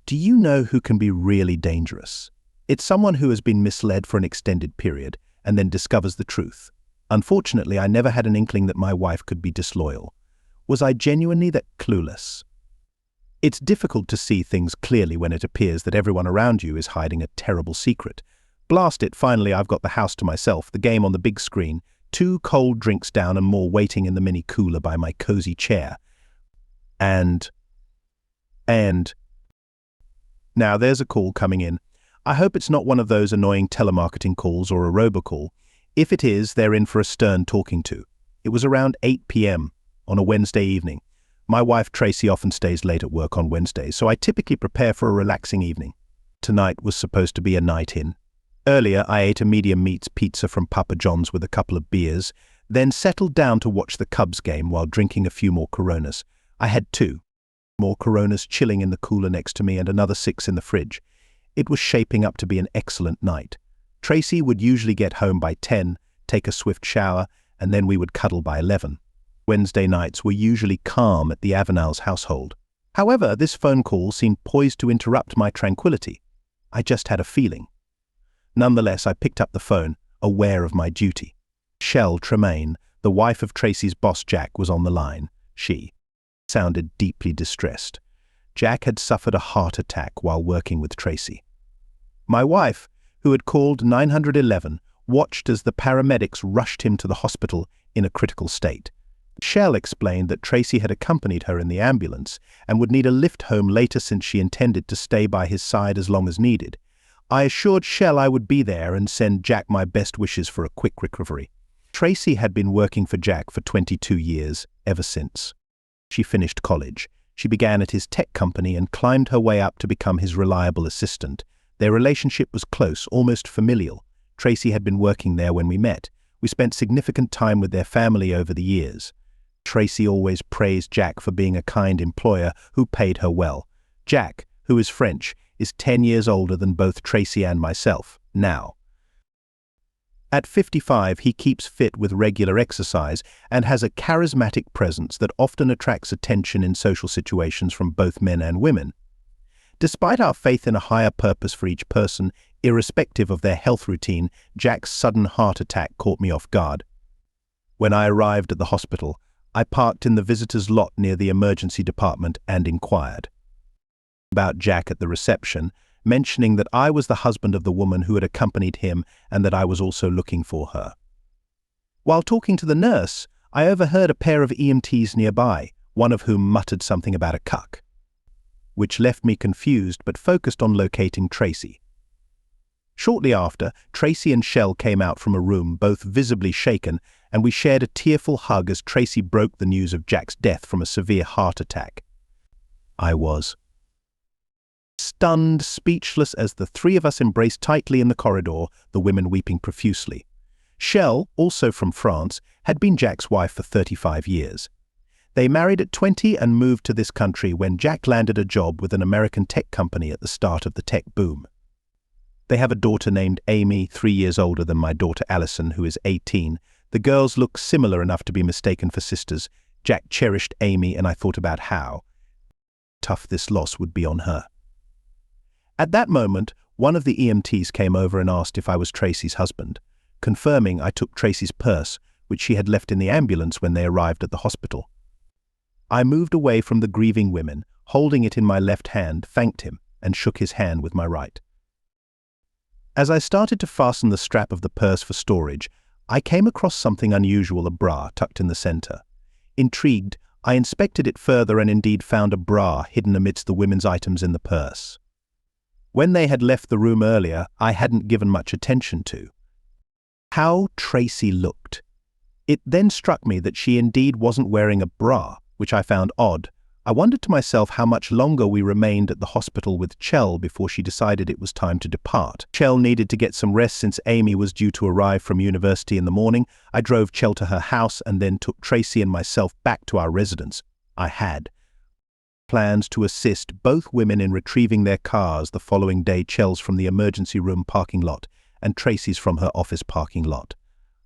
Do you know who can be really dangerous? It's someone who has been misled for an extended period and then discovers the truth. Unfortunately, I never had an inkling that my wife could be disloyal. Was I genuinely that clueless? It's difficult to see things clearly when it appears that everyone around you is hiding a terrible secret. Blast it, finally I've got the house to myself, the game on the big screen, 2 cold drinks down and more waiting in the mini cooler by my cozy chair. And now there's a call coming in. I hope it's not one of those annoying telemarketing calls or a robocall. If it is, they're in for a stern talking to. It was around 8 p.m. on a Wednesday evening. My wife Tracy often stays late at work on Wednesdays, so I typically prepare for a relaxing evening. Tonight was supposed to be a night in. Earlier, I ate a medium meats pizza from Papa John's with a couple of beers, then settled down to watch the Cubs game while drinking a few more Coronas. I had 2 more Coronas chilling in the cooler next to me and another 6 in the fridge. It was shaping up to be an excellent night. Tracy would usually get home by 10, take a swift shower, and then we would cuddle by 11. Wednesday nights were usually calm at the Avenal's household. However, this phone call seemed poised to interrupt my tranquility. I just had a feeling. Nonetheless, I picked up the phone, aware of my duty. Shell Tremaine, the wife of Tracy's boss Jack, was on the line. She sounded deeply distressed. Jack had suffered a heart attack while working with Tracy. My wife, who had called 911, watched as the paramedics rushed him to the hospital in a critical state. Shell explained that Tracy had accompanied her in the ambulance and would need a lift home later since she intended to stay by his side as long as needed. I assured Shell I would be there and send Jack my best wishes for a quick recovery. Tracy had been working for Jack for 22 years, ever since she finished college. She began at his tech company and climbed her way up to become his reliable assistant. Their relationship was close, almost familial. Tracy had been working there when we met. We spent significant time with their family over the years. Tracy always praised Jack for being a kind employer who paid her well. Jack, who is French, is 10 years older than both Tracy and myself, now. At 55, he keeps fit with regular exercise and has a charismatic presence that often attracts attention in social situations from both men and women. Despite our faith in a higher purpose for each person, irrespective of their health routine, Jack's sudden heart attack caught me off guard. When I arrived at the hospital, I parked in the visitor's lot near the emergency department and inquired about Jack at the reception, mentioning that I was the husband of the woman who had accompanied him and that I was also looking for her. While talking to the nurse, I overheard a pair of EMTs nearby, one of whom muttered something about a cuck, which left me confused but focused on locating Tracy. Shortly after, Tracy and Shell came out from a room, both visibly shaken, and we shared a tearful hug as Tracy broke the news of Jack's death from a severe heart attack. I was stunned, speechless as the 3 of us embraced tightly in the corridor, the women weeping profusely. Shell, also from France, had been Jack's wife for 35 years. They married at 20 and moved to this country when Jack landed a job with an American tech company at the start of the tech boom. They have a daughter named Amy, 3 years older than my daughter Allison, who is 18. The girls look similar enough to be mistaken for sisters. Jack cherished Amy, and I thought about how tough this loss would be on her. At that moment, one of the EMTs came over and asked if I was Tracy's husband. Confirming, I took Tracy's purse, which she had left in the ambulance when they arrived at the hospital. I moved away from the grieving women, holding it in my left hand, thanked him, and shook his hand with my right. As I started to fasten the strap of the purse for storage, I came across something unusual, a bra tucked in the center. Intrigued, I inspected it further and indeed found a bra hidden amidst the women's items in the purse. When they had left the room earlier, I hadn't given much attention to how Tracy looked. It then struck me that she indeed wasn't wearing a bra, which I found odd. I wondered to myself how much longer we remained at the hospital with Chell before she decided it was time to depart. Chell needed to get some rest since Amy was due to arrive from university in the morning. I drove Chell to her house and then took Tracy and myself back to our residence. I had plans to assist both women in retrieving their cars the following day, Chell's from the emergency room parking lot and Tracy's from her office parking lot.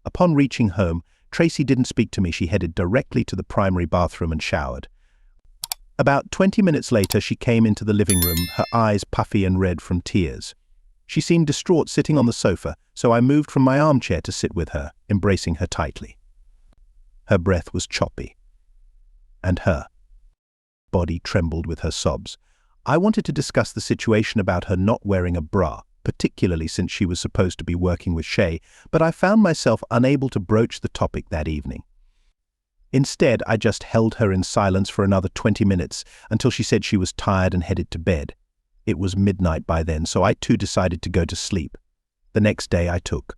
Upon reaching home, Tracy didn't speak to me. She headed directly to the primary bathroom and showered. About 20 minutes later, she came into the living room, her eyes puffy and red from tears. She seemed distraught sitting on the sofa, so I moved from my armchair to sit with her, embracing her tightly. Her breath was choppy, and her body trembled with her sobs. I wanted to discuss the situation about her not wearing a bra, particularly since she was supposed to be working with Shay, but I found myself unable to broach the topic that evening. Instead, I just held her in silence for another 20 minutes until she said she was tired and headed to bed. It was midnight by then, so I too decided to go to sleep. The next day I took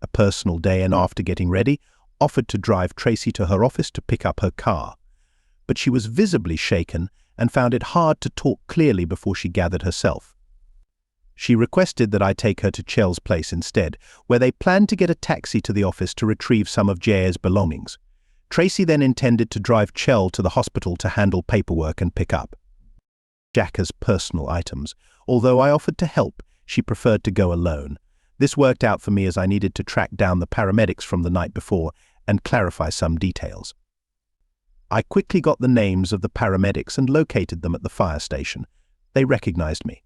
a personal day and after getting ready, offered to drive Tracy to her office to pick up her car. But she was visibly shaken and found it hard to talk clearly before she gathered herself. She requested that I take her to Chell's place instead, where they planned to get a taxi to the office to retrieve some of Jaya's belongings. Tracy then intended to drive Chell to the hospital to handle paperwork and pick up Jacka's personal items. Although I offered to help, she preferred to go alone. This worked out for me as I needed to track down the paramedics from the night before and clarify some details. I quickly got the names of the paramedics and located them at the fire station. They recognized me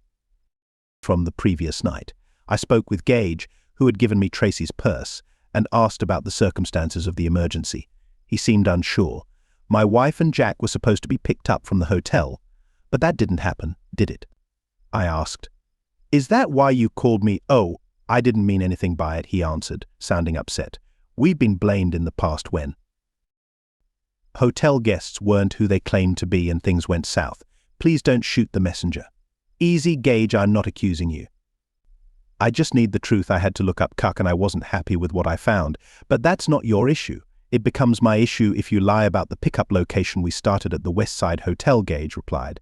from the previous night. I spoke with Gage, who had given me Tracy's purse, and asked about the circumstances of the emergency. He seemed unsure. My wife and Jack were supposed to be picked up from the hotel, but that didn't happen, did it? I asked. Is that why you called me? Oh, I didn't mean anything by it, he answered, sounding upset. We've been blamed in the past when hotel guests weren't who they claimed to be and things went south. Please don't shoot the messenger. Easy, Gage, I'm not accusing you. I just need the truth. I had to look up Cuck and I wasn't happy with what I found. But that's not your issue. It becomes my issue if you lie about the pickup location we started at the Westside Hotel, Gage replied.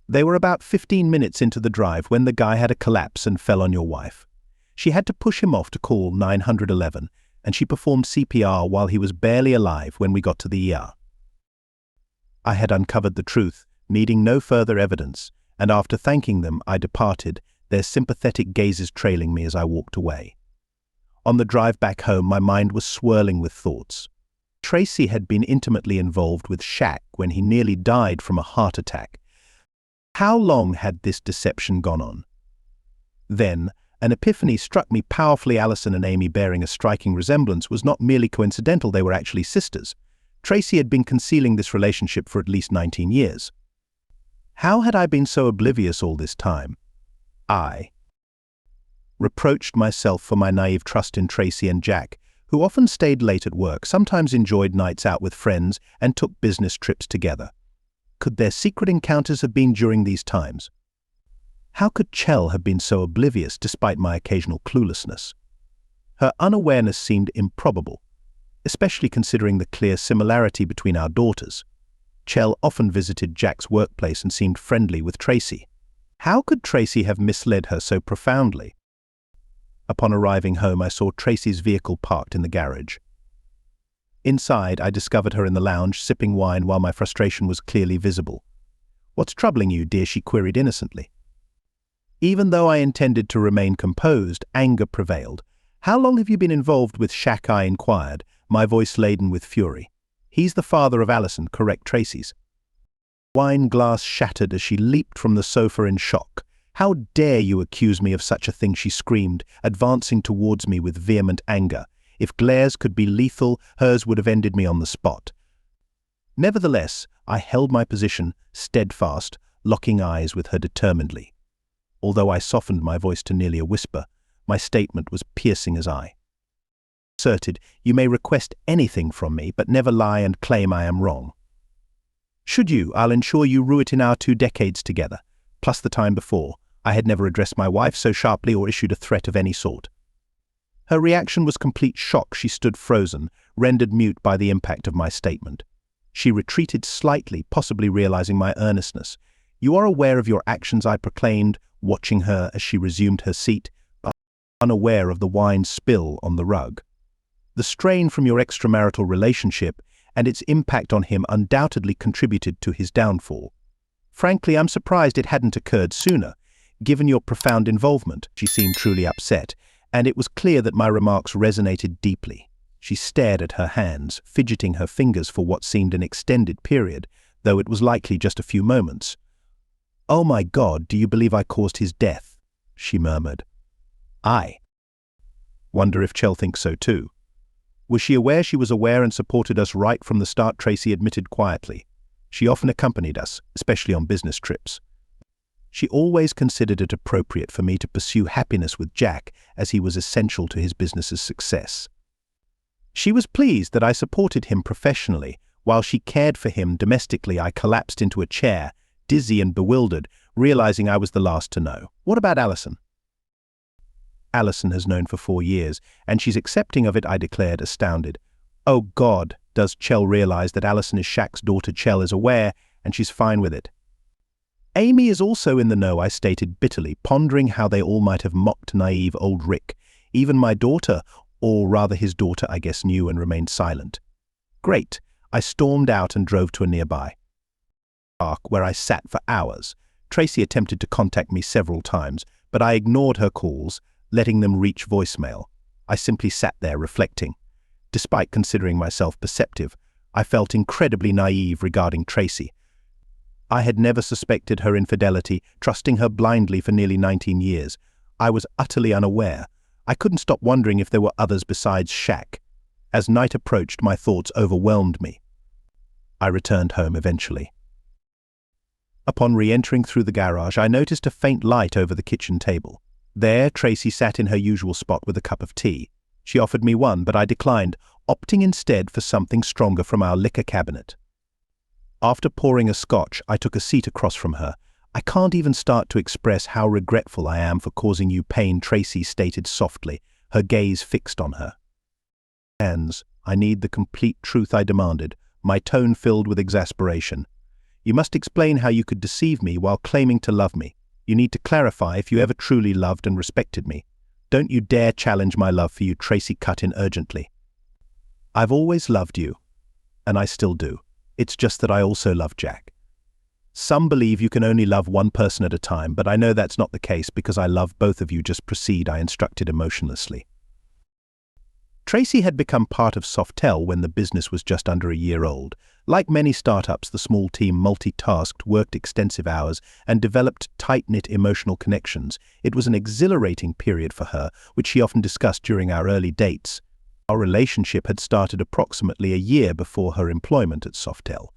They were about 15 minutes into the drive when the guy had a collapse and fell on your wife. She had to push him off to call 911, and she performed CPR while he was barely alive when we got to the ER. I had uncovered the truth, needing no further evidence, and after thanking them, I departed, their sympathetic gazes trailing me as I walked away. On the drive back home, my mind was swirling with thoughts. Tracy had been intimately involved with Shaq when he nearly died from a heart attack. How long had this deception gone on? Then, an epiphany struck me powerfully. Allison and Amy bearing a striking resemblance was not merely coincidental, they were actually sisters. Tracy had been concealing this relationship for at least 19 years. How had I been so oblivious all this time? I reproached myself for my naive trust in Tracy and Jack, who often stayed late at work, sometimes enjoyed nights out with friends, and took business trips together. Could their secret encounters have been during these times? How could Chell have been so oblivious despite my occasional cluelessness? Her unawareness seemed improbable, especially considering the clear similarity between our daughters. Chell often visited Jack's workplace and seemed friendly with Tracy. How could Tracy have misled her so profoundly? Upon arriving home, I saw Tracy's vehicle parked in the garage. Inside, I discovered her in the lounge, sipping wine while my frustration was clearly visible. "What's troubling you, dear?" she queried innocently. Even though I intended to remain composed, anger prevailed. "How long have you been involved with Shaq?" I inquired, my voice laden with fury. "He's the father of Allison, correct?" Tracy's wine glass shattered as she leaped from the sofa in shock. "How dare you accuse me of such a thing?" she screamed, advancing towards me with vehement anger. If glares could be lethal, hers would have ended me on the spot. Nevertheless, I held my position, steadfast, locking eyes with her determinedly. Although I softened my voice to nearly a whisper, my statement was piercing as I asserted, "You may request anything from me, but never lie and claim I am wrong. Should you, I'll ensure you rue it in our 2 decades together, plus the time before. I had never addressed my wife so sharply or issued a threat of any sort." Her reaction was complete shock. She stood frozen, rendered mute by the impact of my statement. She retreated slightly, possibly realizing my earnestness. "You are aware of your actions," I proclaimed, watching her as she resumed her seat, but unaware of the wine spill on the rug. "The strain from your extramarital relationship and its impact on him undoubtedly contributed to his downfall. Frankly, I'm surprised it hadn't occurred sooner, given your profound involvement." She seemed truly upset, and it was clear that my remarks resonated deeply. She stared at her hands, fidgeting her fingers for what seemed an extended period, though it was likely just a few moments. "Oh my God, do you believe I caused his death?" she murmured. "I wonder if Chell thinks so too." Was she aware she was aware and supported us right from the start? Tracy admitted quietly. She often accompanied us, especially on business trips. She always considered it appropriate for me to pursue happiness with Jack, as he was essential to his business's success. She was pleased that I supported him professionally. While she cared for him domestically, I collapsed into a chair, dizzy and bewildered, realizing I was the last to know. "What about Allison?" "Allison has known for 4 years, and she's accepting of it," I declared, astounded. "Oh God, does Chell realize that Allison is Shaq's daughter?" "Chell is aware, and she's fine with it." "Amy is also in the know," I stated bitterly, pondering how they all might have mocked naive old Rick. Even my daughter, or rather his daughter, I guess, knew and remained silent. Great. I stormed out and drove to a nearby park where I sat for hours. Tracy attempted to contact me several times, but I ignored her calls, letting them reach voicemail. I simply sat there reflecting. Despite considering myself perceptive, I felt incredibly naive regarding Tracy. I had never suspected her infidelity, trusting her blindly for nearly 19 years. I was utterly unaware. I couldn't stop wondering if there were others besides Shaq. As night approached, my thoughts overwhelmed me. I returned home eventually. Upon re-entering through the garage, I noticed a faint light over the kitchen table. There, Tracy sat in her usual spot with a cup of tea. She offered me one, but I declined, opting instead for something stronger from our liquor cabinet. After pouring a scotch, I took a seat across from her. "I can't even start to express how regretful I am for causing you pain," Tracy stated softly, her gaze fixed on her. "Hands, I need the complete truth," I demanded, my tone filled with exasperation. "You must explain how you could deceive me while claiming to love me. You need to clarify if you ever truly loved and respected me. Don't you dare challenge my love for you," Tracy cut in urgently. "I've always loved you, and I still do. It's just that I also love Jack. Some believe you can only love one person at a time, but I know that's not the case because I love both of you." "Just proceed," I instructed emotionlessly. Tracy had become part of Softel when the business was just under a year old. Like many startups, the small team multitasked, worked extensive hours, and developed tight-knit emotional connections. It was an exhilarating period for her, which she often discussed during our early dates. Our relationship had started approximately a year before her employment at Softel.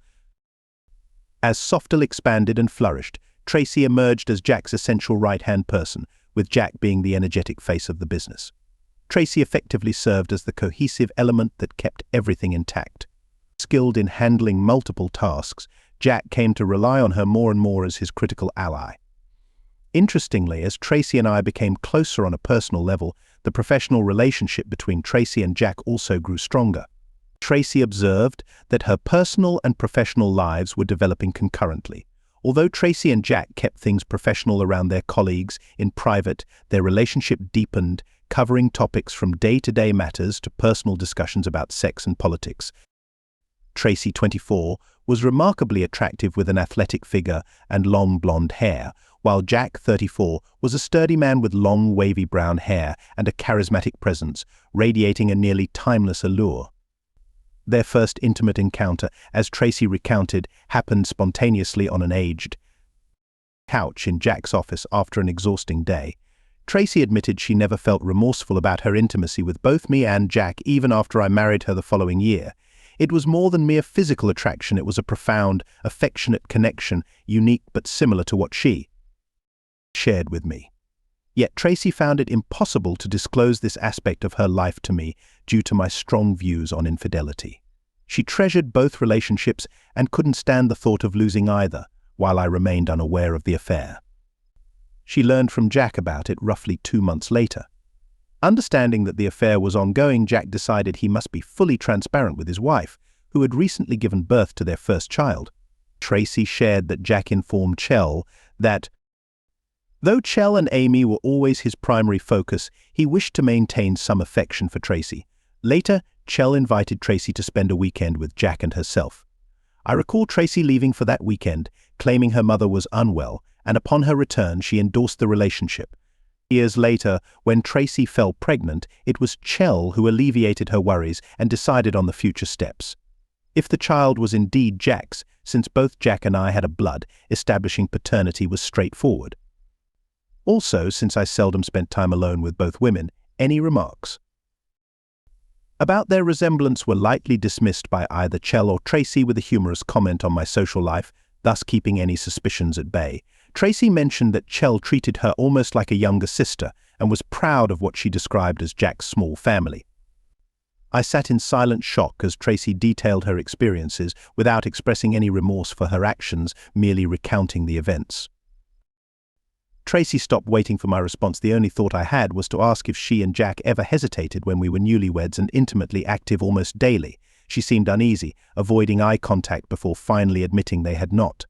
As Softel expanded and flourished, Tracy emerged as Jack's essential right-hand person, with Jack being the energetic face of the business. Tracy effectively served as the cohesive element that kept everything intact. Skilled in handling multiple tasks, Jack came to rely on her more and more as his critical ally. Interestingly, as Tracy and I became closer on a personal level, the professional relationship between Tracy and Jack also grew stronger. Tracy observed that her personal and professional lives were developing concurrently. Although Tracy and Jack kept things professional around their colleagues, in private, their relationship deepened, covering topics from day-to-day matters to personal discussions about sex and politics. Tracy, 24, was remarkably attractive with an athletic figure and long blonde hair, while Jack, 34, was a sturdy man with long wavy brown hair and a charismatic presence, radiating a nearly timeless allure. Their first intimate encounter, as Tracy recounted, happened spontaneously on an aged couch in Jack's office after an exhausting day. Tracy admitted she never felt remorseful about her intimacy with both me and Jack even after I married her the following year. It was more than mere physical attraction, it was a profound, affectionate connection, unique but similar to what she shared with me. Yet Tracy found it impossible to disclose this aspect of her life to me due to my strong views on infidelity. She treasured both relationships and couldn't stand the thought of losing either, while I remained unaware of the affair. She learned from Jack about it roughly 2 months later. Understanding that the affair was ongoing, Jack decided he must be fully transparent with his wife, who had recently given birth to their first child. Tracy shared that Jack informed Chell that, though Chell and Amy were always his primary focus, he wished to maintain some affection for Tracy. Later, Chell invited Tracy to spend a weekend with Jack and herself. I recall Tracy leaving for that weekend, claiming her mother was unwell, and upon her return she endorsed the relationship. Years later, when Tracy fell pregnant, it was Chell who alleviated her worries and decided on the future steps. If the child was indeed Jack's, since both Jack and I had a blood, establishing paternity was straightforward. Also, since I seldom spent time alone with both women, any remarks about their resemblance were lightly dismissed by either Chell or Tracy with a humorous comment on my social life, thus keeping any suspicions at bay. Tracy mentioned that Chell treated her almost like a younger sister and was proud of what she described as Jack's small family. I sat in silent shock as Tracy detailed her experiences without expressing any remorse for her actions, merely recounting the events. Tracy stopped waiting for my response. The only thought I had was to ask if she and Jack ever hesitated when we were newlyweds and intimately active almost daily. She seemed uneasy, avoiding eye contact before finally admitting they had not.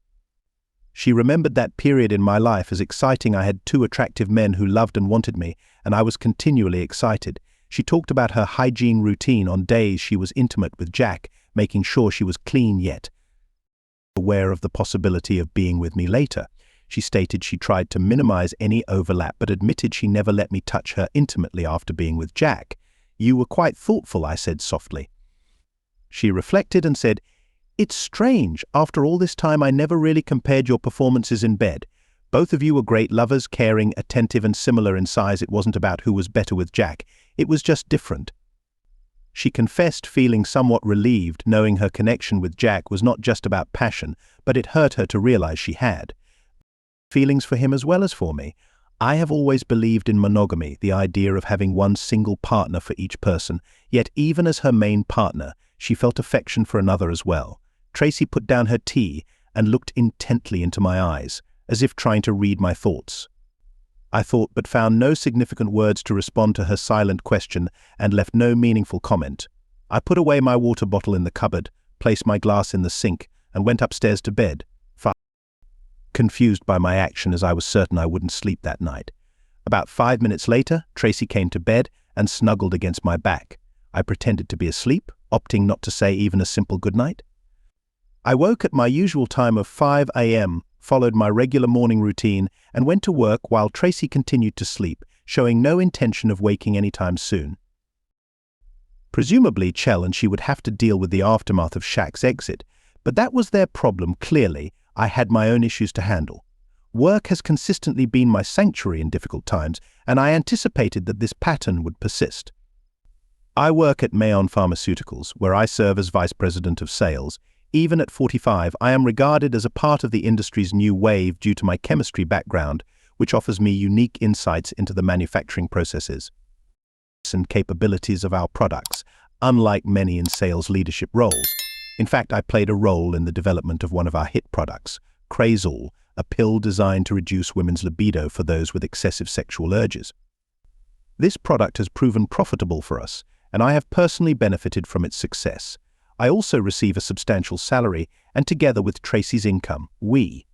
She remembered that period in my life as exciting. I had two attractive men who loved and wanted me, and I was continually excited. She talked about her hygiene routine on days she was intimate with Jack, making sure she was clean yet aware of the possibility of being with me later. She stated she tried to minimize any overlap but admitted she never let me touch her intimately after being with Jack. "You were quite thoughtful," I said softly. She reflected and said, "It's strange. After all this time, I never really compared your performances in bed. Both of you were great lovers, caring, attentive, and similar in size. It wasn't about who was better with Jack. It was just different." She confessed feeling somewhat relieved, knowing her connection with Jack was not just about passion, but it hurt her to realize she had feelings for him as well as for me. I have always believed in monogamy, the idea of having one single partner for each person, yet even as her main partner, she felt affection for another as well. Tracy put down her tea and looked intently into my eyes, as if trying to read my thoughts. I thought but found no significant words to respond to her silent question and left no meaningful comment. I put away my water bottle in the cupboard, placed my glass in the sink, and went upstairs to bed, confused by my action as I was certain I wouldn't sleep that night. About 5 minutes later, Tracy came to bed and snuggled against my back. I pretended to be asleep, opting not to say even a simple goodnight. I woke at my usual time of 5 a.m., followed my regular morning routine, and went to work while Tracy continued to sleep, showing no intention of waking anytime soon. Presumably, Chell and she would have to deal with the aftermath of Shaq's exit, but that was their problem. Clearly, I had my own issues to handle. Work has consistently been my sanctuary in difficult times, and I anticipated that this pattern would persist. I work at Mayon Pharmaceuticals, where I serve as Vice President of Sales. Even at 45, I am regarded as a part of the industry's new wave due to my chemistry background, which offers me unique insights into the manufacturing processes and capabilities of our products, unlike many in sales leadership roles. In fact, I played a role in the development of one of our hit products, Crazol, a pill designed to reduce women's libido for those with excessive sexual urges. This product has proven profitable for us, and I have personally benefited from its success. I also receive a substantial salary, and together with Tracy's income, we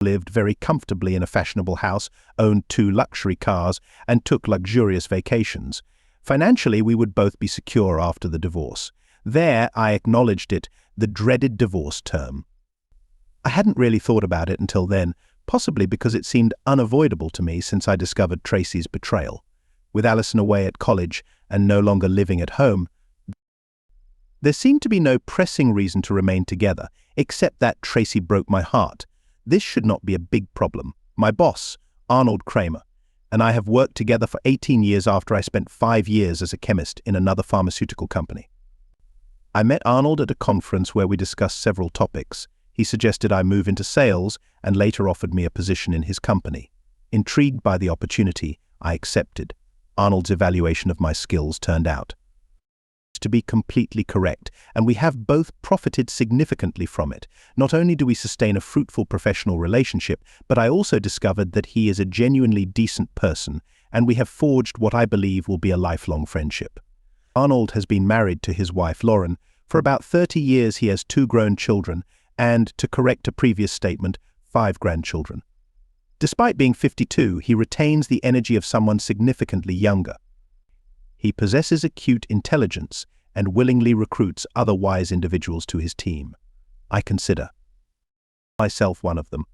lived very comfortably in a fashionable house, owned 2 luxury cars, and took luxurious vacations. Financially, we would both be secure after the divorce. There, I acknowledged it, the dreaded divorce term. I hadn't really thought about it until then, possibly because it seemed unavoidable to me since I discovered Tracy's betrayal. With Alison away at college and no longer living at home, there seemed to be no pressing reason to remain together, except that Tracy broke my heart. This should not be a big problem. My boss, Arnold Kramer, and I have worked together for 18 years after I spent 5 years as a chemist in another pharmaceutical company. I met Arnold at a conference where we discussed several topics. He suggested I move into sales and later offered me a position in his company. Intrigued by the opportunity, I accepted. Arnold's evaluation of my skills turned out to be completely correct, and we have both profited significantly from it. Not only do we sustain a fruitful professional relationship, but I also discovered that he is a genuinely decent person, and we have forged what I believe will be a lifelong friendship. Arnold has been married to his wife, Lauren. For about 30 years he has 2 grown children and, to correct a previous statement, 5 grandchildren. Despite being 52, he retains the energy of someone significantly younger. He possesses acute intelligence and willingly recruits other wise individuals to his team. I consider myself one of them.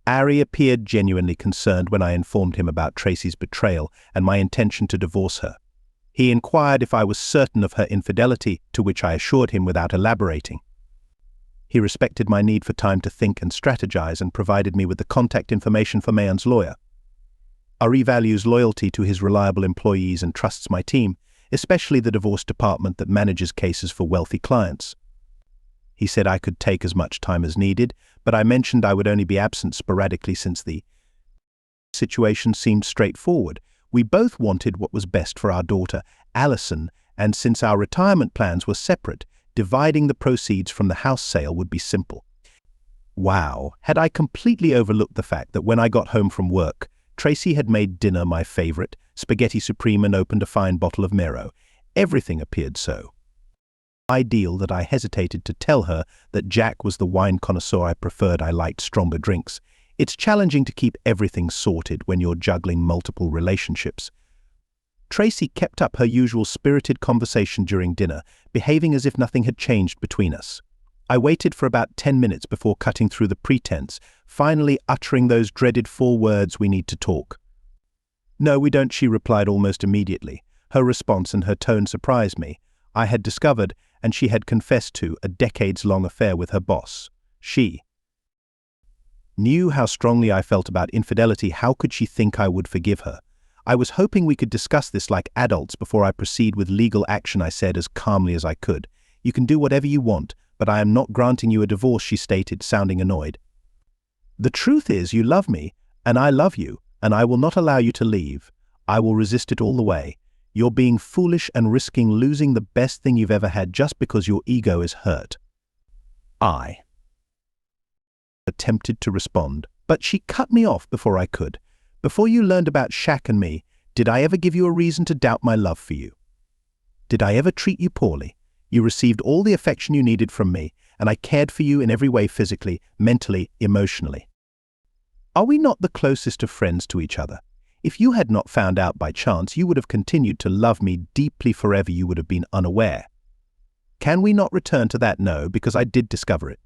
Ari appeared genuinely concerned when I informed him about Tracy's betrayal and my intention to divorce her. He inquired if I was certain of her infidelity, to which I assured him without elaborating. He respected my need for time to think and strategize and provided me with the contact information for Mayon's lawyer. RE values loyalty to his reliable employees and trusts my team, especially the divorce department that manages cases for wealthy clients. He said I could take as much time as needed, but I mentioned I would only be absent sporadically since the situation seemed straightforward. We both wanted what was best for our daughter, Allison, and since our retirement plans were separate, dividing the proceeds from the house sale would be simple. Wow, had I completely overlooked the fact that when I got home from work, Tracy had made dinner my favorite, spaghetti supreme, and opened a fine bottle of Mero. Everything appeared so ideal that I hesitated to tell her that Jack was the wine connoisseur I preferred. I liked stronger drinks. It's challenging to keep everything sorted when you're juggling multiple relationships. Tracy kept up her usual spirited conversation during dinner, behaving as if nothing had changed between us. I waited for about 10 minutes before cutting through the pretense, finally uttering those dreaded 4 words, "We need to talk." "No, we don't," she replied almost immediately. Her response and her tone surprised me. I had discovered, and she had confessed to, a decades-long affair with her boss. She knew how strongly I felt about infidelity. How could she think I would forgive her? "I was hoping we could discuss this like adults before I proceed with legal action," I said as calmly as I could. "You can do whatever you want, but I am not granting you a divorce," she stated, sounding annoyed. "The truth is, you love me, and I love you, and I will not allow you to leave. I will resist it all the way. You're being foolish and risking losing the best thing you've ever had just because your ego is hurt." I attempted to respond, but she cut me off before I could. "Before you learned about Shaq and me, did I ever give you a reason to doubt my love for you? Did I ever treat you poorly? You received all the affection you needed from me, and I cared for you in every way, physically, mentally, emotionally. Are we not the closest of friends to each other? If you had not found out by chance, you would have continued to love me deeply forever. You would have been unaware. Can we not return to that? No, because I did discover it.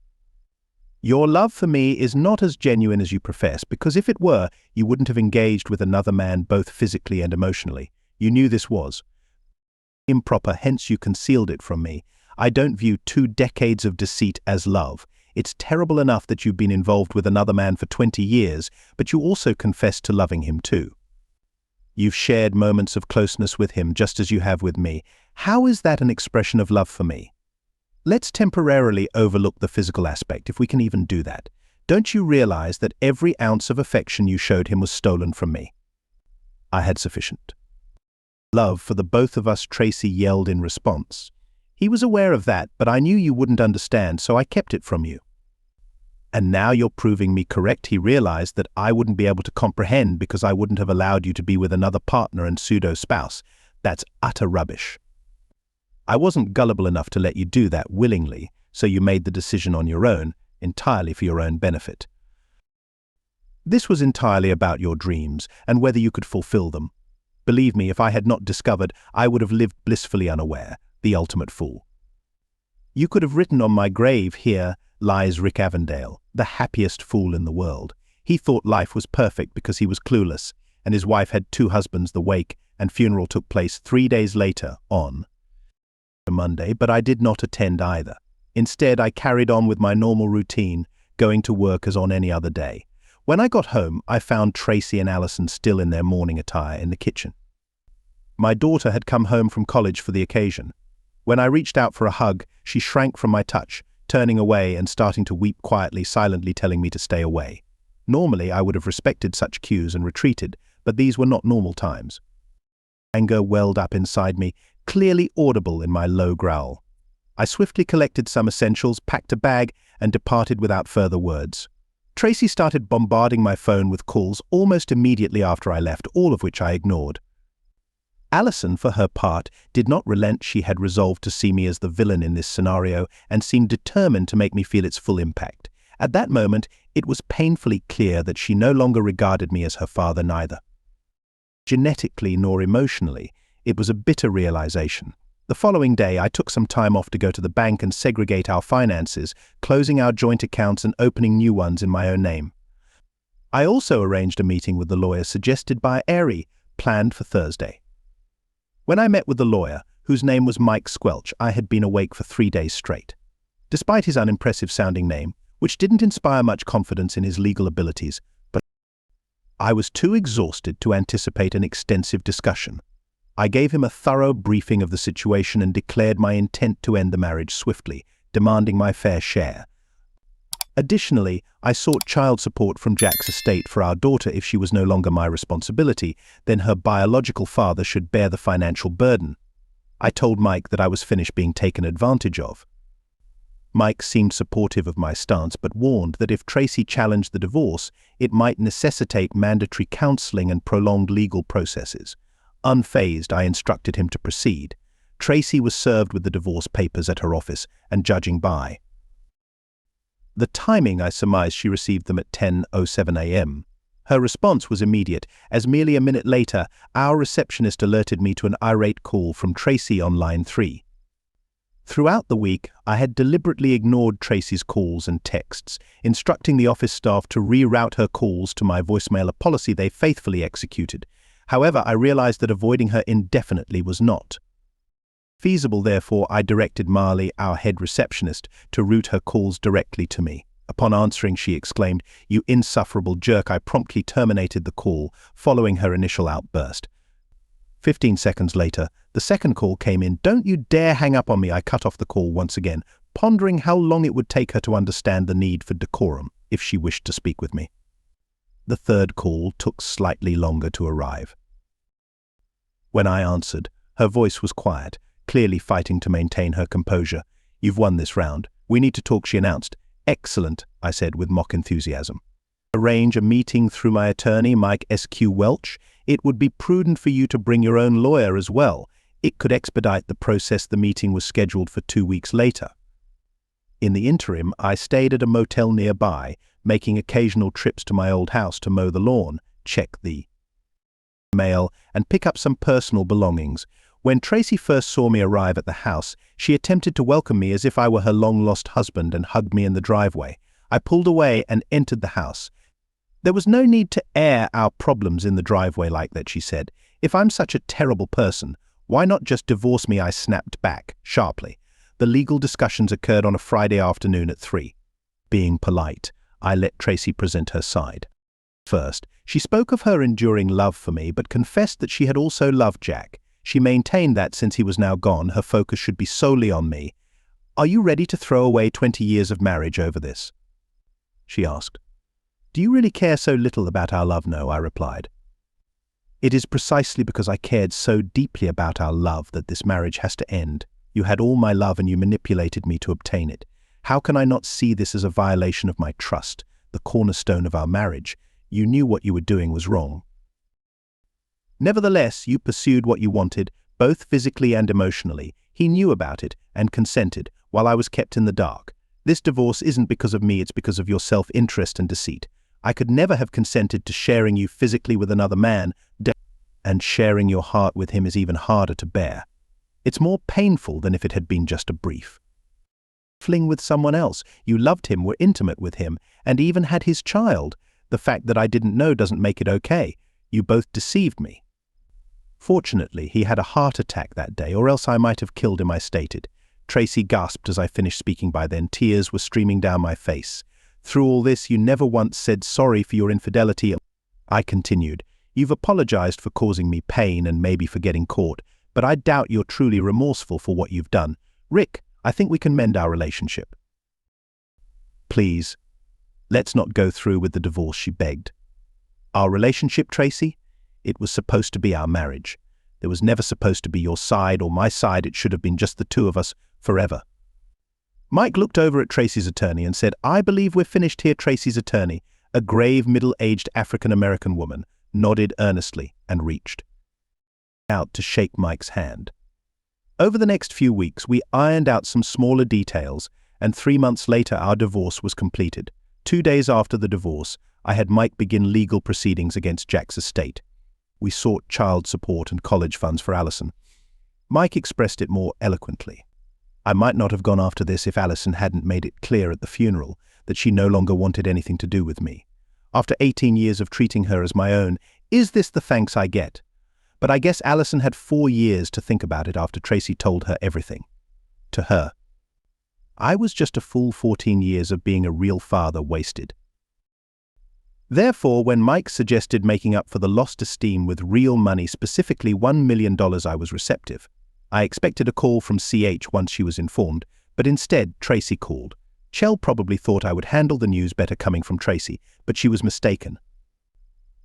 Your love for me is not as genuine as you profess, because if it were, you wouldn't have engaged with another man both physically and emotionally. You knew this was improper, hence you concealed it from me. I don't view 2 decades of deceit as love. It's terrible enough that you've been involved with another man for 20 years, but you also confessed to loving him too. You've shared moments of closeness with him just as you have with me. How is that an expression of love for me? Let's temporarily overlook the physical aspect, if we can even do that. Don't you realize that every ounce of affection you showed him was stolen from me? I had sufficient love for the both of us," Tracy yelled in response. "He was aware of that, but I knew you wouldn't understand, so I kept it from you. And now you're proving me correct." He realized that I wouldn't be able to comprehend because I wouldn't have allowed you to be with another partner and pseudo-spouse. That's utter rubbish. I wasn't gullible enough to let you do that willingly, so you made the decision on your own, entirely for your own benefit. This was entirely about your dreams and whether you could fulfill them. Believe me, if I had not discovered, I would have lived blissfully unaware, the ultimate fool. You could have written on my grave, "Here lies Rick Avondale, the happiest fool in the world. He thought life was perfect because he was clueless, and his wife had 2 husbands." The wake and funeral took place 3 days later on Monday, but I did not attend either. Instead, I carried on with my normal routine, going to work as on any other day. When I got home, I found Tracy and Allison still in their morning attire in the kitchen. My daughter had come home from college for the occasion. When I reached out for a hug, she shrank from my touch, turning away and starting to weep quietly, silently telling me to stay away. Normally, I would have respected such cues and retreated, but these were not normal times. Anger welled up inside me, clearly audible in my low growl. I swiftly collected some essentials, packed a bag, and departed without further words. Tracy started bombarding my phone with calls almost immediately after I left, all of which I ignored. Allison, for her part, did not relent. She had resolved to see me as the villain in this scenario and seemed determined to make me feel its full impact. At that moment, it was painfully clear that she no longer regarded me as her father, neither genetically nor emotionally. It was a bitter realization. The following day, I took some time off to go to the bank and segregate our finances, closing our joint accounts and opening new ones in my own name. I also arranged a meeting with the lawyer suggested by Ari, planned for Thursday. When I met with the lawyer, whose name was Mike Squelch, I had been awake for 3 days straight. despite his unimpressive-sounding name, which didn't inspire much confidence in his legal abilities, but I was too exhausted to anticipate an extensive discussion. I gave him a thorough briefing of the situation and declared my intent to end the marriage swiftly, demanding my fair share. Additionally, I sought child support from Jack's estate for our daughter if she was no longer my responsibility, then her biological father should bear the financial burden. I told Mike that I was finished being taken advantage of. Mike seemed supportive of my stance but warned that if Tracy challenged the divorce, it might necessitate mandatory counseling and prolonged legal processes. Unfazed, I instructed him to proceed. Tracy was served with the divorce papers at her office and judging by the timing, I surmised she received them at 10:07 a.m. Her response was immediate, as merely a minute later, our receptionist alerted me to an irate call from Tracy on line 3. Throughout the week, I had deliberately ignored Tracy's calls and texts, instructing the office staff to reroute her calls to my voicemail, a policy they faithfully executed. However, I realized that avoiding her indefinitely was not feasible. Therefore, I directed Marley, our head receptionist, to route her calls directly to me. Upon answering, she exclaimed, "You insufferable jerk." I promptly terminated the call, following her initial outburst. 15 seconds later, the second call came in. "Don't you dare hang up on me." I cut off the call once again, pondering how long it would take her to understand the need for decorum if she wished to speak with me. The third call took slightly longer to arrive. When I answered, her voice was quiet, clearly fighting to maintain her composure. "You've won this round. We need to talk," she announced. "Excellent," I said with mock enthusiasm. "Arrange a meeting through my attorney, Mike S.Q. Welch. It would be prudent for you to bring your own lawyer as well. It could expedite the process." The meeting was scheduled for 2 weeks later. In the interim, I stayed at a motel nearby, making occasional trips to my old house to mow the lawn, check the mail, and pick up some personal belongings. When Tracy first saw me arrive at the house, she attempted to welcome me as if I were her long-lost husband and hugged me in the driveway. I pulled away and entered the house. "There was no need to air our problems in the driveway like that," she said. "If I'm such a terrible person, why not just divorce me?" I snapped back, sharply. The legal discussions occurred on a Friday afternoon at 3. Being polite, I let Tracy present her side. First, she spoke of her enduring love for me, but confessed that she had also loved Jack. She maintained that since he was now gone, her focus should be solely on me. "Are you ready to throw away 20 years of marriage over this?" she asked. "Do you really care so little about our love?" "No," I replied. "It is precisely because I cared so deeply about our love that this marriage has to end. You had all my love and you manipulated me to obtain it. How can I not see this as a violation of my trust, the cornerstone of our marriage? You knew what you were doing was wrong. Nevertheless, you pursued what you wanted, both physically and emotionally. He knew about it and consented, while I was kept in the dark. This divorce isn't because of me, it's because of your self-interest and deceit. I could never have consented to sharing you physically with another man, and sharing your heart with him is even harder to bear. It's more painful than if it had been just a brief fling with someone else. You loved him, were intimate with him, and even had his child. The fact that I didn't know doesn't make it okay. You both deceived me." Fortunately, he had a heart attack that day, or else I might have killed him, I stated. Tracy gasped as I finished speaking. By then, tears were streaming down my face. "Through all this, you never once said sorry for your infidelity," I continued. "You've apologized for causing me pain and maybe for getting caught, but I doubt you're truly remorseful for what you've done. Rick, I think we can mend our relationship. Please, let's not go through with the divorce," she begged. "Our relationship, Tracy? It was supposed to be our marriage. There was never supposed to be your side or my side. It should have been just the two of us, forever." Mike looked over at Tracy's attorney and said, "I believe we're finished here." Tracy's attorney, a grave, middle-aged African-American woman, nodded earnestly and reached out to shake Mike's hand. Over the next few weeks, we ironed out some smaller details, and 3 months later our divorce was completed. 2 days after the divorce, I had Mike begin legal proceedings against Jack's estate. We sought child support and college funds for Allison. Mike expressed it more eloquently. I might not have gone after this if Allison hadn't made it clear at the funeral that she no longer wanted anything to do with me. After 18 years of treating her as my own, is this the thanks I get? But I guess Allison had 4 years to think about it after Tracy told her everything. To her, I was just a full 14 years of being a real father wasted. Therefore, when Mike suggested making up for the lost esteem with real money, specifically $1 million, I was receptive. I expected a call from CH once she was informed, but instead Tracy called. Chell probably thought I would handle the news better coming from Tracy, but she was mistaken.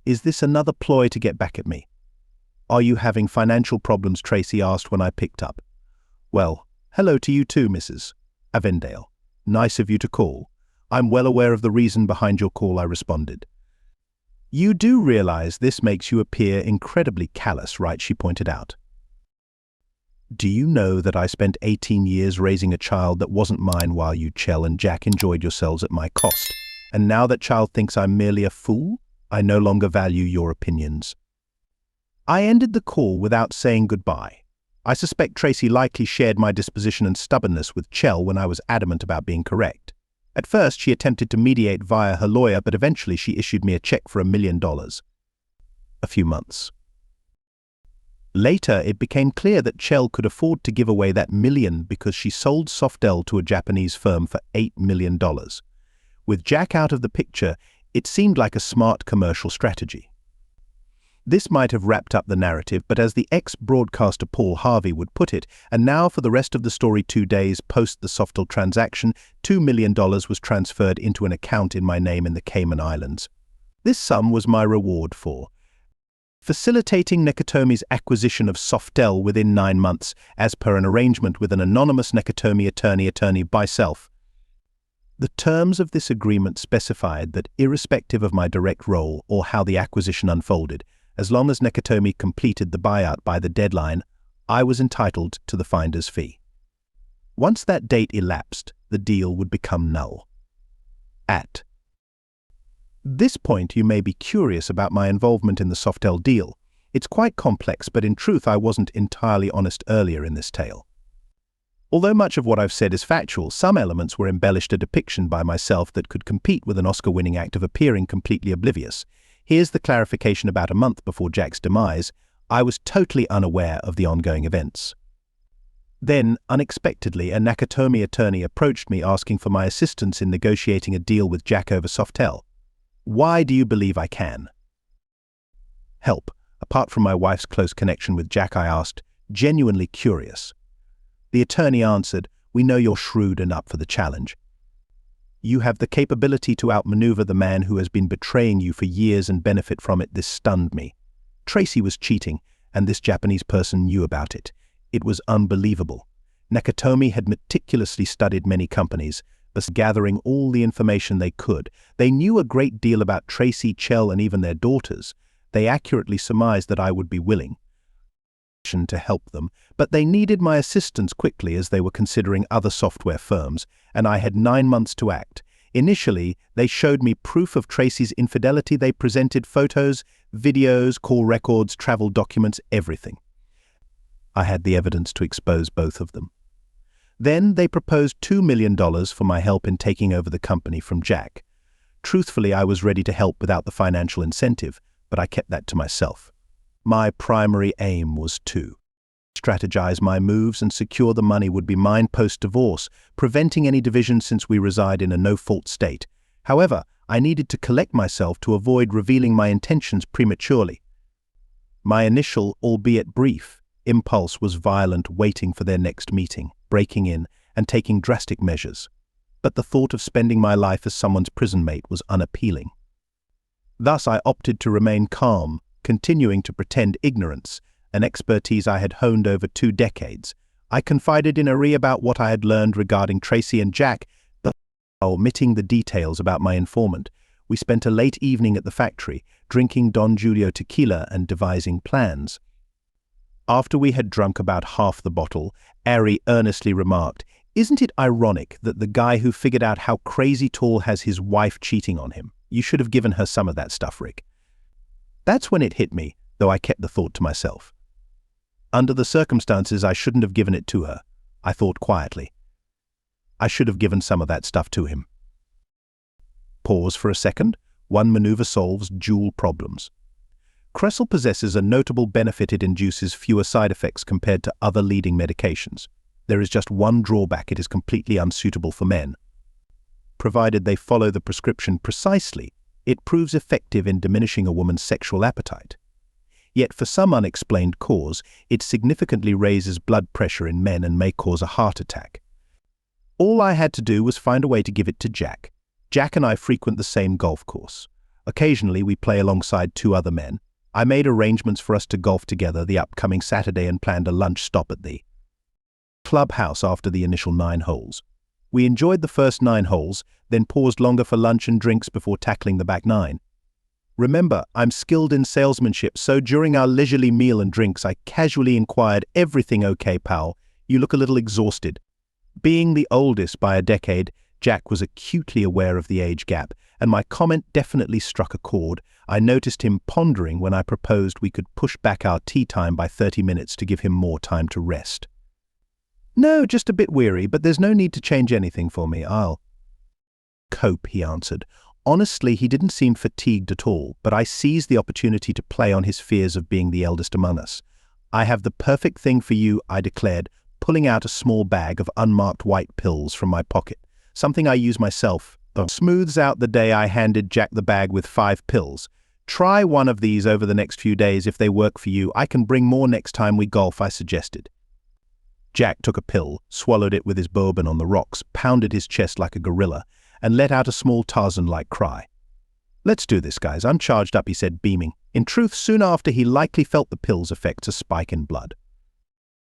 Is this another ploy to get back at me? Are you having financial problems? Tracy asked when I picked up. Well, hello to you too, Mrs. Avendale. Nice of you to call. I'm well aware of the reason behind your call, I responded. You do realize this makes you appear incredibly callous, right? She pointed out. Do you know that I spent 18 years raising a child that wasn't mine while you, Chell, and Jack enjoyed yourselves at my cost? And now that child thinks I'm merely a fool? I no longer value your opinions. I ended the call without saying goodbye. I suspect Tracy likely shared my disposition and stubbornness with Chell when I was adamant about being correct. At first, she attempted to mediate via her lawyer, but eventually she issued me a check for $1 million. A few months later, it became clear that Chell could afford to give away that million because she sold Softel to a Japanese firm for $8 million. With Jack out of the picture, it seemed like a smart commercial strategy. This might have wrapped up the narrative, but as the ex-broadcaster Paul Harvey would put it, and now for the rest of the story, 2 days post the Softel transaction, $2 million was transferred into an account in my name in the Cayman Islands. This sum was my reward for facilitating Nakatomi's acquisition of Softel within 9 months, as per an arrangement with an anonymous Nakatomi attorney by self. The terms of this agreement specified that irrespective of my direct role or how the acquisition unfolded, as long as Nakatomi completed the buyout by the deadline, I was entitled to the finder's fee. Once that date elapsed, the deal would become null. At this point, you may be curious about my involvement in the Softel deal. It's quite complex, but in truth, I wasn't entirely honest earlier in this tale. Although much of what I've said is factual, some elements were embellished a depiction by myself that could compete with an Oscar-winning act of appearing completely oblivious. Here's the clarification. About a month before Jack's demise, I was totally unaware of the ongoing events. Then, unexpectedly, a Nakatomi attorney approached me asking for my assistance in negotiating a deal with Jack over Softel. Why do you believe I can help? Apart from my wife's close connection with Jack, I asked, genuinely curious. The attorney answered, we know you're shrewd and up for the challenge. You have the capability to outmaneuver the man who has been betraying you for years and benefit from it. This stunned me. Tracy was cheating, and this Japanese person knew about it. It was unbelievable. Nakatomi had meticulously studied many companies, thus gathering all the information they could. They knew a great deal about Tracy, Chell, and even their daughters. They accurately surmised that I would be willing to help them, but they needed my assistance quickly as they were considering other software firms, and I had 9 months to act. Initially, they showed me proof of Tracy's infidelity. They presented photos, videos, call records, travel documents, everything. I had the evidence to expose both of them. Then they proposed $2 million for my help in taking over the company from Jack. Truthfully, I was ready to help without the financial incentive, but I kept that to myself. My primary aim was to strategize my moves and secure the money would be mine post-divorce, preventing any division since we reside in a no-fault state. However, I needed to collect myself to avoid revealing my intentions prematurely. My initial, albeit brief, impulse was violent, waiting for their next meeting, breaking in, and taking drastic measures. But the thought of spending my life as someone's prison mate was unappealing. Thus I opted to remain calm, continuing to pretend ignorance, an expertise I had honed over 2 decades. I confided in Ari about what I had learned regarding Tracy and Jack, but omitting the details about my informant. We spent a late evening at the factory, drinking Don Julio tequila and devising plans. After we had drunk about half the bottle, Ari earnestly remarked, "Isn't it ironic that the guy who figured out how crazy tall has his wife cheating on him? You should have given her some of that stuff, Rick." That's when it hit me, though I kept the thought to myself. Under the circumstances, I shouldn't have given it to her, I thought quietly. I should have given some of that stuff to him. Pause for a second. One maneuver solves dual problems. Cresol possesses a notable benefit: it induces fewer side effects compared to other leading medications. There is just one drawback: it is completely unsuitable for men. Provided they follow the prescription precisely, it proves effective in diminishing a woman's sexual appetite. Yet for some unexplained cause, it significantly raises blood pressure in men and may cause a heart attack. All I had to do was find a way to give it to Jack. Jack and I frequent the same golf course. Occasionally we play alongside two other men. I made arrangements for us to golf together the upcoming Saturday and planned a lunch stop at the clubhouse after the initial 9 holes. We enjoyed the first 9 holes, then paused longer for lunch and drinks before tackling the back 9. Remember, I'm skilled in salesmanship, so during our leisurely meal and drinks, I casually inquired, "Everything okay, pal? You look a little exhausted." Being the oldest by a decade, Jack was acutely aware of the age gap, and my comment definitely struck a chord. I noticed him pondering when I proposed we could push back our tea time by 30 minutes to give him more time to rest. "No, just a bit weary, but there's no need to change anything for me. I'll cope," he answered. Honestly, he didn't seem fatigued at all, but I seized the opportunity to play on his fears of being the eldest among us. "I have the perfect thing for you," I declared, pulling out a small bag of unmarked white pills from my pocket, something I use myself. Smooths out the day I handed Jack the bag with 5 pills. "Try one of these over the next few days. If they work for you, I can bring more next time we golf," I suggested. Jack took a pill, swallowed it with his bourbon on the rocks, pounded his chest like a gorilla, and let out a small Tarzan-like cry. "Let's do this, guys. I'm charged up," he said, beaming. In truth, soon after, he likely felt the pill's effects, a spike in blood.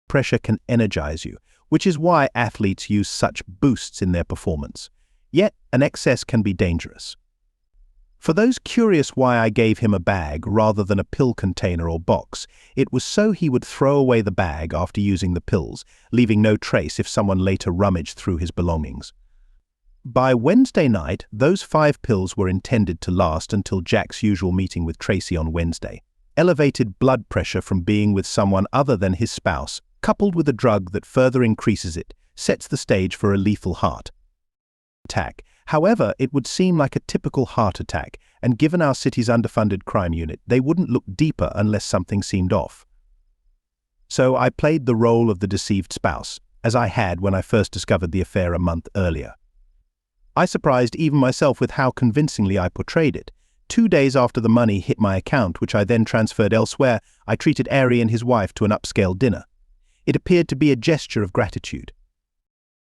Pressure can energize you, which is why athletes use such boosts in their performance. Yet, an excess can be dangerous. For those curious why I gave him a bag rather than a pill container or box, it was so he would throw away the bag after using the pills, leaving no trace if someone later rummaged through his belongings. By Wednesday night, those 5 pills were intended to last until Jack's usual meeting with Tracy on Wednesday. Elevated blood pressure from being with someone other than his spouse, coupled with a drug that further increases it, sets the stage for a lethal heart attack. However, it would seem like a typical heart attack, and given our city's underfunded crime unit, they wouldn't look deeper unless something seemed off. So I played the role of the deceived spouse, as I had when I first discovered the affair a month earlier. I surprised even myself with how convincingly I portrayed it. 2 days after the money hit my account, which I then transferred elsewhere, I treated Ari and his wife to an upscale dinner. It appeared to be a gesture of gratitude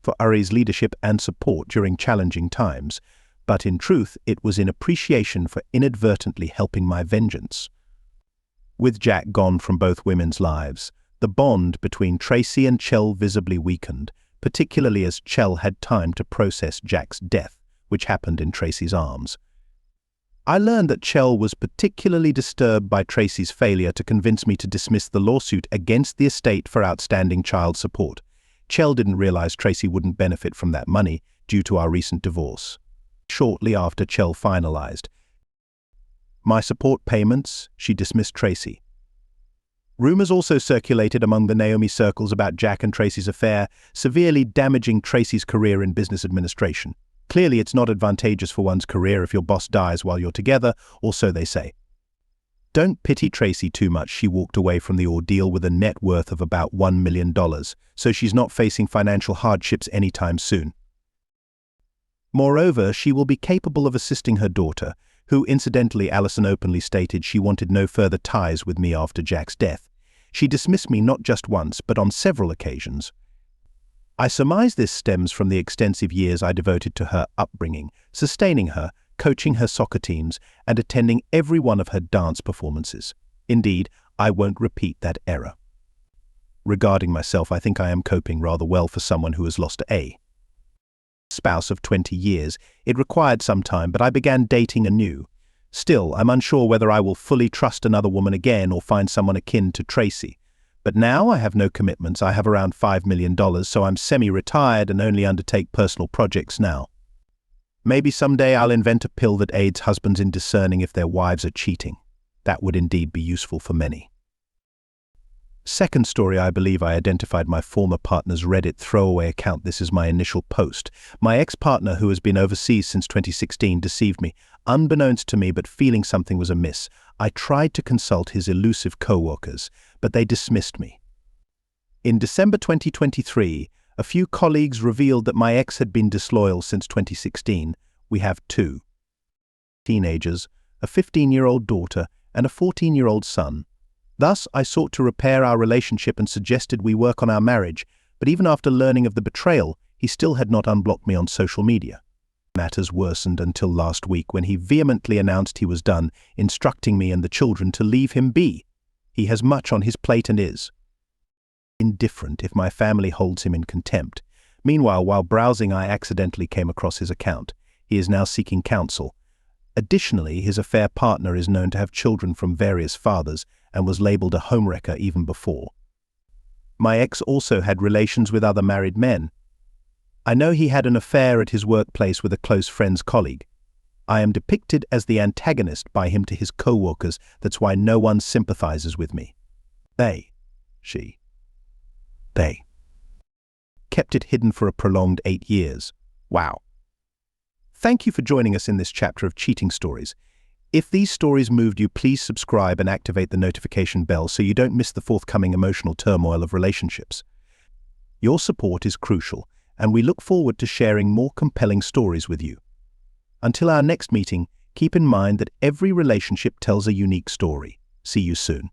for Ari's leadership and support during challenging times, but in truth, it was in appreciation for inadvertently helping my vengeance. With Jack gone from both women's lives, the bond between Tracy and Chell visibly weakened, particularly as Chell had time to process Jack's death, which happened in Tracy's arms. I learned that Chell was particularly disturbed by Tracy's failure to convince me to dismiss the lawsuit against the estate for outstanding child support. Chell didn't realize Tracy wouldn't benefit from that money due to our recent divorce. Shortly after Chell finalized my support payments, she dismissed Tracy. Rumors also circulated among the Naomi circles about Jack and Tracy's affair, severely damaging Tracy's career in business administration. Clearly, it's not advantageous for one's career if your boss dies while you're together, or so they say. Don't pity Tracy too much. She walked away from the ordeal with a net worth of about $1 million, so she's not facing financial hardships anytime soon. Moreover, she will be capable of assisting her daughter, who, incidentally, Allison openly stated she wanted no further ties with me after Jack's death. She dismissed me not just once, but on several occasions. I surmise this stems from the extensive years I devoted to her upbringing, sustaining her, coaching her soccer teams, and attending every one of her dance performances. Indeed, I won't repeat that error. Regarding myself, I think I am coping rather well for someone who has lost a spouse of 20 years. It required some time, but I began dating anew. Still, I'm unsure whether I will fully trust another woman again or find someone akin to Tracy. But now I have no commitments. I have around $5 million, so I'm semi-retired and only undertake personal projects now. Maybe someday I'll invent a pill that aids husbands in discerning if their wives are cheating. That would indeed be useful for many. Second story, I believe I identified my former partner's Reddit throwaway account. This is my initial post. My ex-partner, who has been overseas since 2016, deceived me. Unbeknownst to me, but feeling something was amiss, I tried to consult his elusive co-workers, but they dismissed me. In December 2023, a few colleagues revealed that my ex had been disloyal since 2016. We have two teenagers, a 15-year-old daughter, and a 14-year-old son. Thus, I sought to repair our relationship and suggested we work on our marriage, but even after learning of the betrayal, he still had not unblocked me on social media. Matters worsened until last week when he vehemently announced he was done, instructing me and the children to leave him be. He has much on his plate and is indifferent if my family holds him in contempt. Meanwhile, while browsing, I accidentally came across his account. He is now seeking counsel. Additionally, his affair partner is known to have children from various fathers and was labeled a homewrecker even before. My ex also had relations with other married men. I know he had an affair at his workplace with a close friend's colleague. I am depicted as the antagonist by him to his co-workers. That's why no one sympathizes with me. They kept it hidden for a prolonged 8 years. Wow. Thank you for joining us in this chapter of Cheating Stories. If these stories moved you, please subscribe and activate the notification bell so you don't miss the forthcoming emotional turmoil of relationships. Your support is crucial, and we look forward to sharing more compelling stories with you. Until our next meeting, keep in mind that every relationship tells a unique story. See you soon.